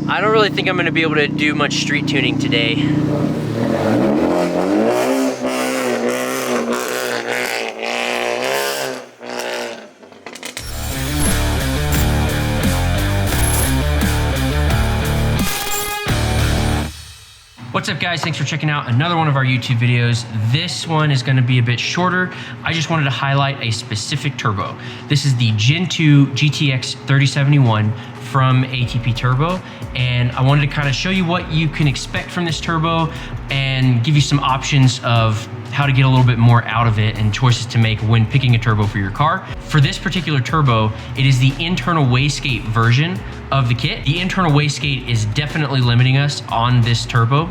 I don't really think I'm gonna be able to do much street tuning today. What's up guys, thanks for checking out another one of our YouTube videos. This one is gonna be a bit shorter. I just wanted to highlight a specific turbo. This is the GEN-2 GTX-3071 from ATP Turbo, and I wanted to kind of show you what you can expect from this turbo and give you some options of how to get a little bit more out of it and choices to make when picking a turbo for your car. For this particular turbo, it is the internal wastegate version of the kit. The internal wastegate is definitely limiting us on this turbo.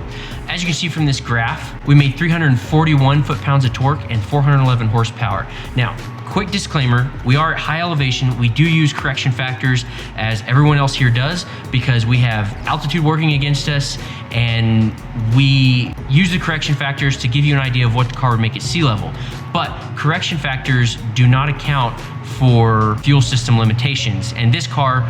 As you can see from this graph, we made 341 foot-pounds of torque and 411 horsepower. Now, quick disclaimer, we are at high elevation. We do use correction factors as everyone else here does because we have altitude working against us, and we use the correction factors to give you an idea of what the car would make at sea level. But correction factors do not account for fuel system limitations, and this car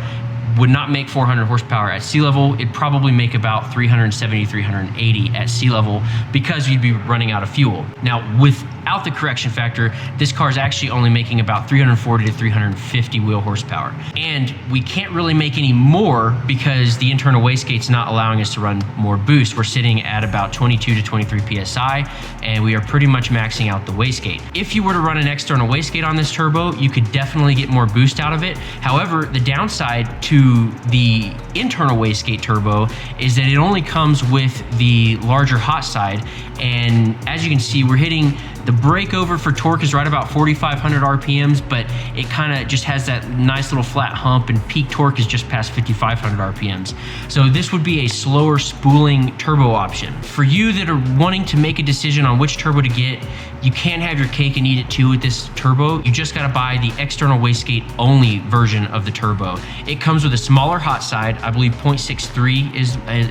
would not make 400 horsepower at sea level. It'd probably make about 370, 380 at sea level because you'd be running out of fuel. Now, without the correction factor, this car is actually only making about 340 to 350 wheel horsepower. And we can't really make any more because the internal wastegate's not allowing us to run more boost. We're sitting at about 22 to 23 PSI, and we are pretty much maxing out the wastegate. If you were to run an external wastegate on this turbo, you could definitely get more boost out of it. However, the downside to the internal wastegate turbo is that it only comes with the larger hot side, and as you can see, we're hitting the breakover for torque is right about 4,500 RPMs, but it kind of just has that nice little flat hump, and peak torque is just past 5,500 RPMs. So this would be a slower spooling turbo option. For you that are wanting to make a decision on which turbo to get, you can't have your cake and eat it too with this turbo. You just gotta buy the external wastegate only version of the turbo. It comes with a smaller hot side. I believe 0.63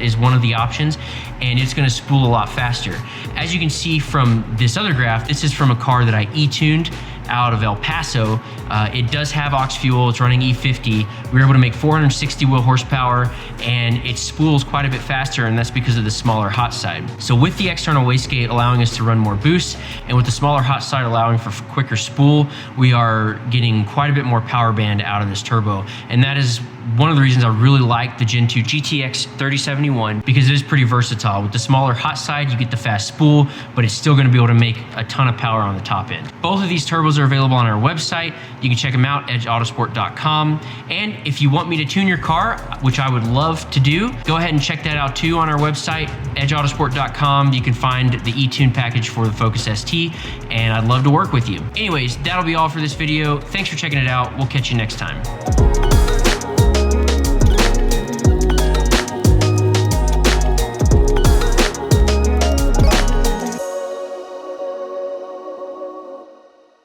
is one of the options, and it's gonna spool a lot faster. As you can see from this other graph, this is from a car that I e-tuned out of El Paso. It does have aux fuel, it's running E50. We were able to make 460 wheel horsepower, and it spools quite a bit faster, and that's because of the smaller hot side. So with the external wastegate allowing us to run more boost, and with the smaller hot side allowing for quicker spool, we are getting quite a bit more power band out of this turbo. And that is one of the reasons I really like the GEN-2 GTX-3071, because it is pretty versatile. With the smaller hot side, you get the fast spool, but it's still gonna be able to make a ton of power on the top end. Both of these turbos are available on our website. You can check them out, edgeautosport.com. And if you want me to tune your car, which I would love to do, go ahead and check that out too on our website, edgeautosport.com. You can find the e-tune package for the Focus ST, and I'd love to work with you. Anyways, that'll be all for this video. Thanks for checking it out. We'll catch you next time.